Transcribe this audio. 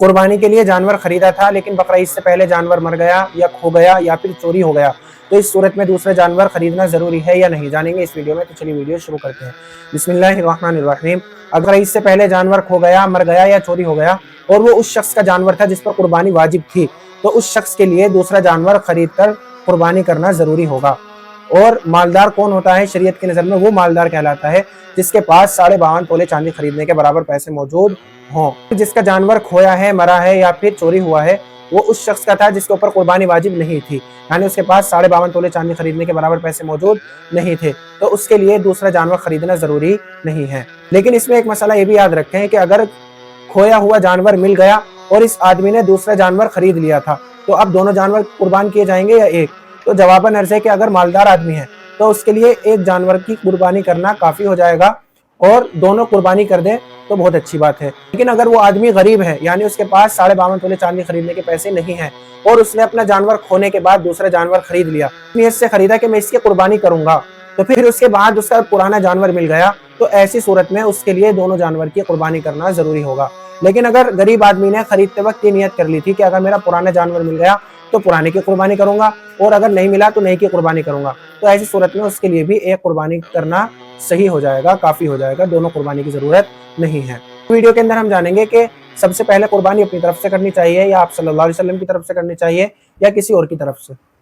कुर्बानी के लिए जानवर खरीदा था, लेकिन बकरा ईद से पहले जानवर मर गया या खो गया या फिर चोरी हो गया, तो इस सूरत में दूसरा जानवर खरीदना ज़रूरी है या नहीं, जानेंगे इस वीडियो में। तो चलिए वीडियो शुरू करते हैं। बिस्मिल्लाहिर्रहमानिर्रहीम। अगर ईद से पहले जानवर खो गया, मर गया या चोरी हो गया और वो उस शख्स का जानवर था जिस पर कुर्बानी वाजिब थी, तो उस शख्स के लिए दूसरा जानवर खरीद कर कुर्बानी करना ज़रूरी होगा। और मालदार कौन होता है शरीयत की नज़र में? वो मालदार कहलाता है जिसके पास 52.5 तोले चांदी खरीदने के बराबर पैसे मौजूद हों। जिसका जानवर खोया है, मरा है या फिर चोरी हुआ है, वो उस शख्स का था जिसके ऊपर कुर्बानी वाजिब नहीं थी, यानी उसके पास 52.5 तोले चांदी खरीदने के बराबर पैसे मौजूद नहीं थे, तो उसके लिए दूसरा जानवर खरीदना ज़रूरी नहीं है। लेकिन इसमें एक मसला ये भी याद रखें कि अगर खोया हुआ जानवर मिल गया और इस आदमी ने दूसरा जानवर खरीद लिया था, तो अब दोनों जानवर कुर्बान किए जाएंगे या एक? तो जवाबन अर्ज़ है कि अगर मालदार आदमी है तो उसके लिए एक जानवर की कुर्बानी करना काफ़ी हो जाएगा, और दोनों कुर्बानी कर दें तो बहुत अच्छी बात है। लेकिन अगर वो आदमी गरीब है, यानी उसके पास 52.5 तोले चांदी खरीदने के पैसे नहीं हैं, और उसने अपना जानवर खोने के बाद दूसरा जानवर खरीद लिया, नीयत से खरीदा कि मैं इसकी कुर्बानी करूंगा, तो फिर उसके बाद उसका पुराना जानवर मिल गया, तो ऐसी सूरत में उसके लिए दोनों जानवर की कुर्बानी करना ज़रूरी होगा। लेकिन अगर गरीब आदमी ने खरीदते वक्त ये नियत कर ली थी कि अगर मेरा पुराना जानवर मिल गया तो पुराने की कुर्बानी करूंगा, और अगर नहीं मिला तो नहीं की कुर्बानी करूंगा, तो ऐसी सूरत में उसके लिए भी एक कुर्बानी करना सही हो जाएगा, काफ़ी हो जाएगा, दोनों कुर्बानी की ज़रूरत नहीं है। वीडियो के अंदर हम जानेंगे कि सबसे पहले कुर्बानी अपनी तरफ से करनी चाहिए या आप सल्लल्लाहु अलैहि वसल्लम की तरफ से करनी चाहिए या किसी और की तरफ से।